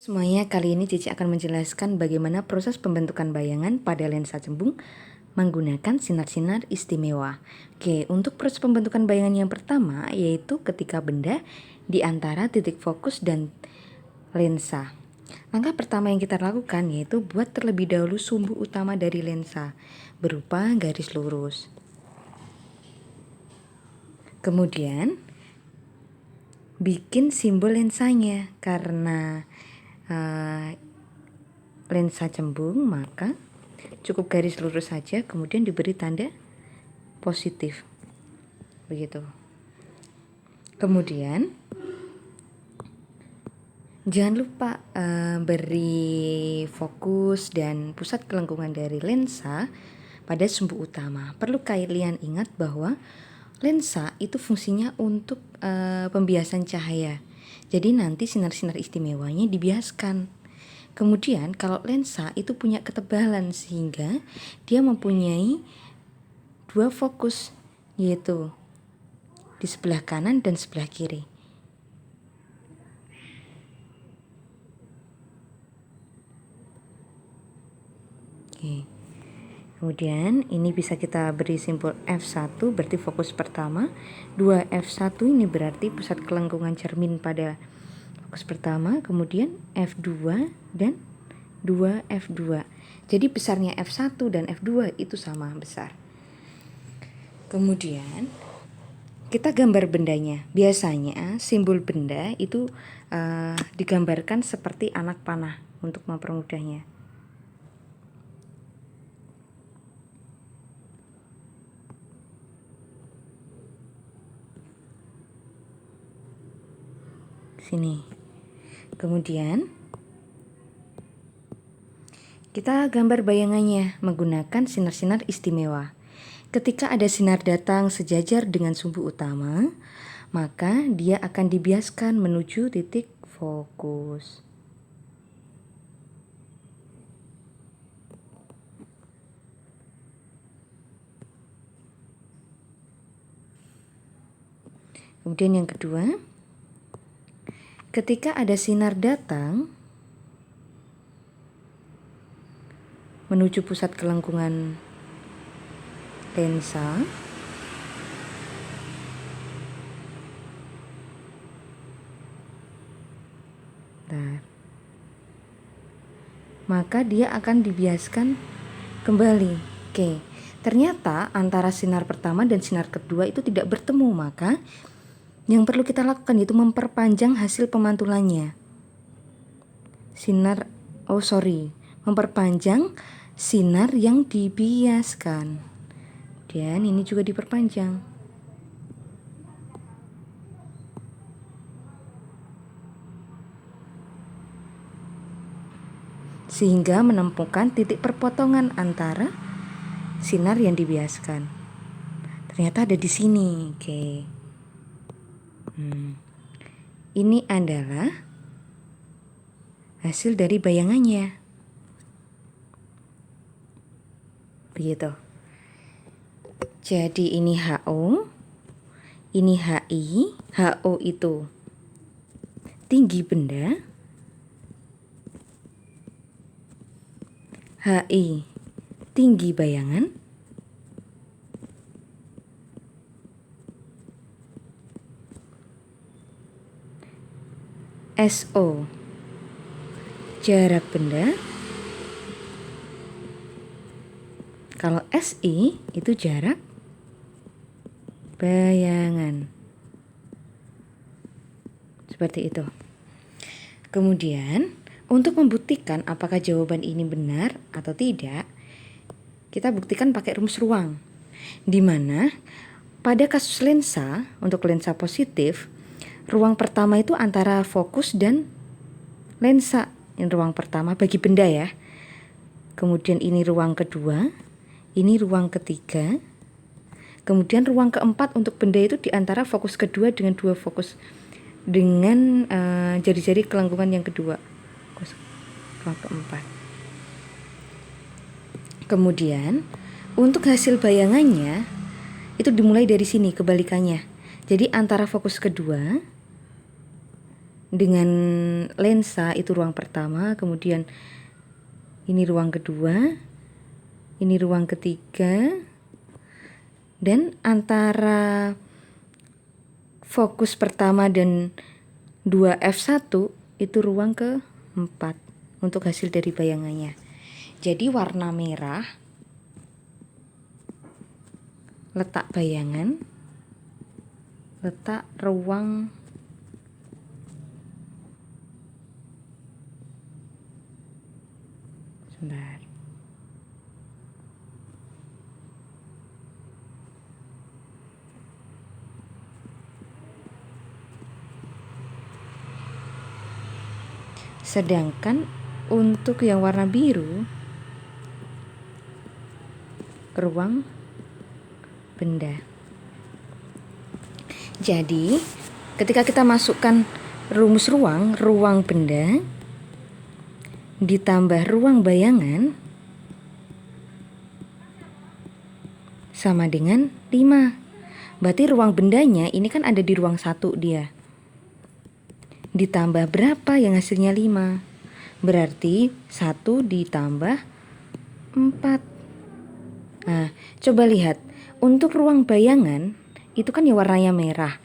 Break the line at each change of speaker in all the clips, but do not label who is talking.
Semuanya, kali ini Cici akan menjelaskan bagaimana proses pembentukan bayangan pada lensa cembung menggunakan sinar-sinar istimewa. Oke, untuk proses pembentukan bayangan yang pertama yaitu ketika benda di antara titik fokus dan lensa. Langkah pertama yang kita lakukan yaitu buat terlebih dahulu sumbu utama dari lensa berupa garis lurus. Kemudian bikin simbol lensanya karena lensa cembung, maka cukup garis lurus saja kemudian diberi tanda positif. Begitu. Kemudian jangan lupa beri fokus dan pusat kelengkungan dari lensa pada sumbu utama. Perlu kalian ingat bahwa lensa itu fungsinya untuk pembiasan cahaya. Jadi nanti sinar-sinar istimewanya dibiaskan. Kemudian kalau lensa itu punya ketebalan sehingga dia mempunyai dua fokus, yaitu di sebelah kanan dan sebelah kiri. Oke. Kemudian ini bisa kita beri simbol F1 berarti fokus pertama, 2F1 ini berarti pusat kelengkungan cermin pada fokus pertama, kemudian F2 dan 2F2. Jadi besarnya F1 dan F2 itu sama besar. Kemudian kita gambar bendanya. Biasanya simbol benda itu digambarkan seperti anak panah untuk mempermudahnya. Sini. Kemudian kita gambar bayangannya menggunakan sinar-sinar istimewa. Ketika ada sinar datang sejajar dengan sumbu utama, maka dia akan dibiaskan menuju titik fokus. Kemudian yang kedua, ketika ada sinar datang menuju pusat kelengkungan lensa, maka dia akan dibiaskan kembali. Oke, ternyata antara sinar pertama dan sinar kedua itu tidak bertemu, maka yang perlu kita lakukan itu memperpanjang hasil pemantulannya. Memperpanjang sinar yang dibiaskan. Dan ini juga diperpanjang. Sehingga menemukan titik perpotongan antara sinar yang dibiaskan. Ternyata ada di sini. Oke. Ini adalah hasil dari bayangannya. Begitu. Jadi ini HO, ini HI. HO itu tinggi benda, HI tinggi bayangan, SO jarak benda, kalau SI itu jarak bayangan. Seperti itu. Kemudian untuk membuktikan apakah jawaban ini benar atau tidak, kita buktikan pakai rumus ruang, di mana pada kasus lensa, untuk lensa positif, ruang pertama itu antara fokus dan lensa. Ini ruang pertama bagi benda ya. Kemudian ini ruang kedua, ini ruang ketiga. Kemudian ruang keempat untuk benda itu di antara fokus kedua dengan dua fokus dengan jari-jari kelengkungan yang kedua. Ruang keempat. Kemudian untuk hasil bayangannya itu dimulai dari sini, kebalikannya. Jadi antara fokus kedua dengan lensa itu ruang pertama, kemudian ini ruang kedua, ini ruang ketiga, dan antara fokus pertama dan 2F1 itu ruang keempat untuk hasil dari bayangannya. Jadi warna merah letak bayangan, letak ruang sebentar. Sedangkan untuk yang warna biru ruang benda. Jadi ketika kita masukkan rumus ruang benda ditambah ruang bayangan sama dengan 5. Berarti ruang bendanya ini kan ada di ruang 1 dia. Ditambah berapa yang hasilnya 5? Berarti 1 ditambah 4. Nah, coba lihat. Untuk ruang bayangan itu kan ya warnanya merah.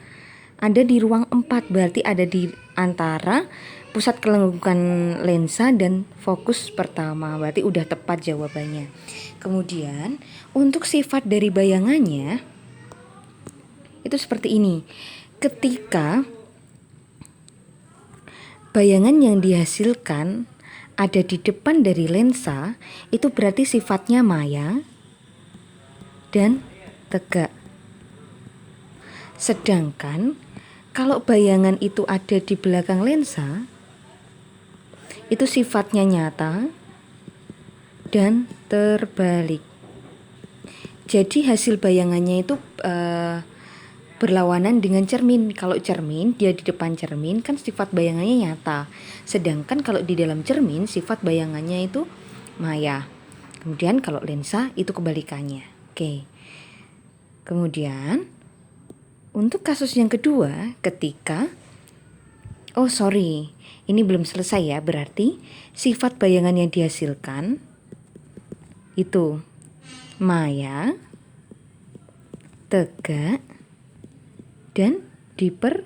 Ada di ruang 4, berarti ada di antara pusat kelengkungan lensa dan fokus pertama. Berarti udah tepat jawabannya. Kemudian untuk sifat dari bayangannya itu seperti ini. Ketika bayangan yang dihasilkan ada di depan dari lensa, itu berarti sifatnya maya dan tegak. Sedangkan kalau bayangan itu ada di belakang lensa, itu sifatnya nyata dan terbalik. Jadi hasil bayangannya itu berlawanan dengan cermin. Kalau cermin, dia di depan cermin kan sifat bayangannya nyata. Sedangkan kalau di dalam cermin sifat bayangannya itu maya. Kemudian kalau lensa itu kebalikannya. Oke. Kemudian untuk kasus yang kedua, ketika ini belum selesai ya. Berarti sifat bayangan yang dihasilkan itu maya, tegak, dan diperbesar.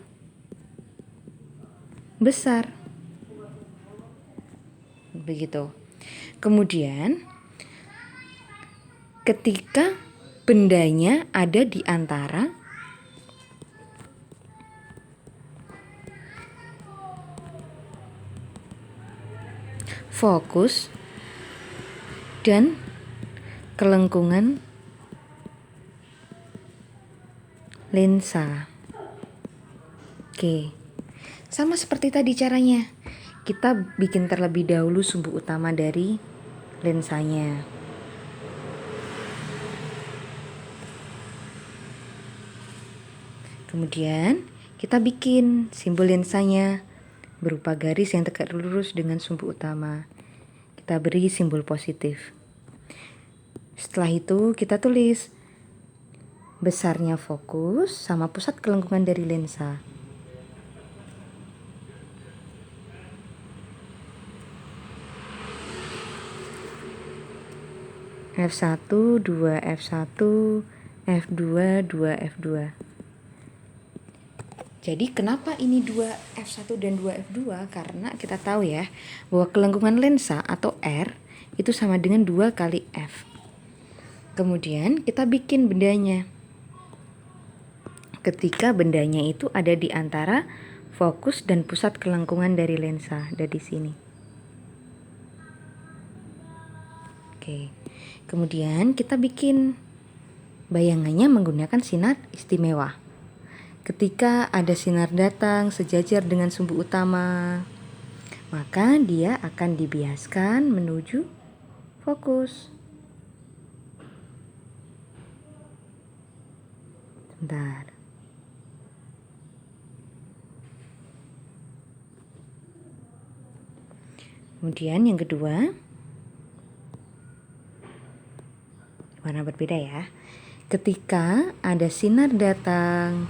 Begitu. Kemudian ketika bendanya ada di antara fokus dan kelengkungan lensa. Oke, sama seperti tadi caranya. Kita bikin terlebih dahulu sumbu utama dari lensanya. Kemudian kita bikin simbol lensanya berupa garis yang tegak lurus dengan sumbu utama. Kita beri simbol positif. Setelah itu kita tulis besarnya fokus sama pusat kelengkungan dari lensa. F1, 2, F1, F2, 2, F2. Jadi kenapa ini 2 F1 dan 2 F2? Karena kita tahu ya bahwa kelengkungan lensa atau R itu sama dengan 2 kali F. Kemudian kita bikin bendanya. Ketika bendanya itu ada di antara fokus dan pusat kelengkungan dari lensa, ada di sini. Oke. Kemudian kita bikin bayangannya menggunakan sinar istimewa. Ketika ada sinar datang sejajar dengan sumbu utama, maka dia akan dibiaskan menuju fokus. Bentar. Kemudian yang kedua, warna berbeda ya. Ketika ada sinar datang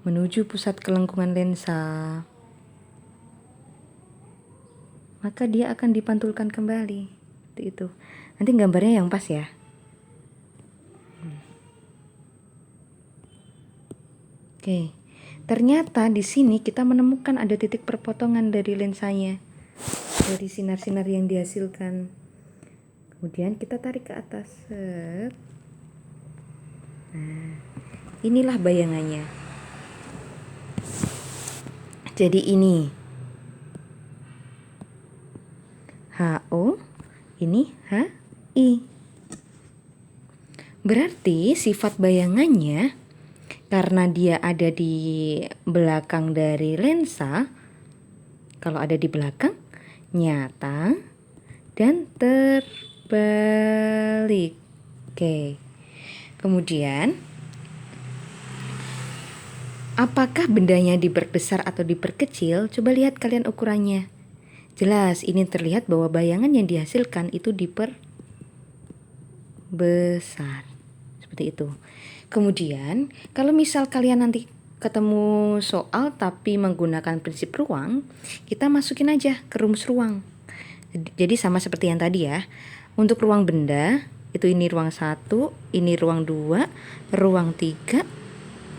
menuju pusat kelengkungan lensa, maka dia akan dipantulkan kembali. Seperti itu. Nanti gambarnya yang pas ya. Oke. Ternyata di sini kita menemukan ada titik perpotongan dari lensanya, dari sinar-sinar yang dihasilkan. Kemudian kita tarik ke atas. Set. Nah, inilah bayangannya. Jadi ini HO, ini HI. Berarti sifat bayangannya, karena dia ada di belakang dari lensa, kalau ada di belakang, nyata dan terbalik. Oke. Kemudian, apakah bendanya diperbesar atau diperkecil? Coba lihat kalian ukurannya. Jelas, ini terlihat bahwa bayangan yang dihasilkan itu diperbesar. Seperti itu. Kemudian, kalau misal kalian nanti ketemu soal tapi menggunakan prinsip ruang, kita masukin aja ke rumus ruang. Jadi sama seperti yang tadi ya. Untuk ruang benda, itu ini ruang 1, ini ruang 2, ruang 3,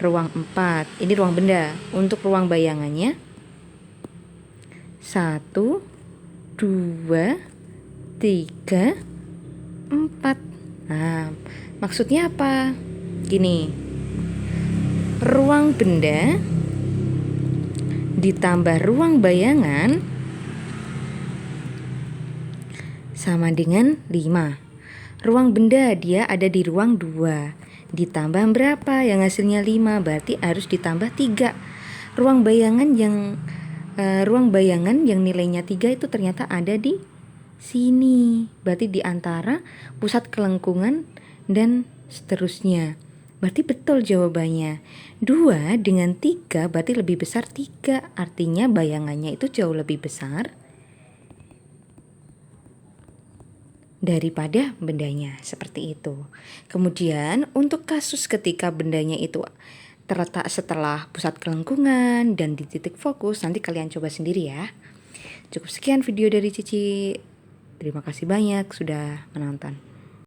ruang 4. Ini ruang benda. Untuk ruang bayangannya 1, 2, 3, 4. Nah, maksudnya apa? Gini, ruang benda ditambah ruang bayangan sama dengan 5. Ruang benda dia ada di ruang 2. Ditambah berapa? Yang hasilnya 5, berarti harus ditambah 3. Ruang bayangan yang nilainya 3 itu ternyata ada di sini. Berarti di antara pusat kelengkungan dan seterusnya. Berarti betul jawabannya. 2 dengan 3 berarti lebih besar 3. Artinya bayangannya itu jauh lebih besar daripada bendanya. Seperti itu. Kemudian untuk kasus ketika bendanya itu terletak setelah pusat kelengkungan dan di titik fokus, nanti kalian coba sendiri ya. Cukup sekian video dari Cici. Terima kasih banyak sudah menonton.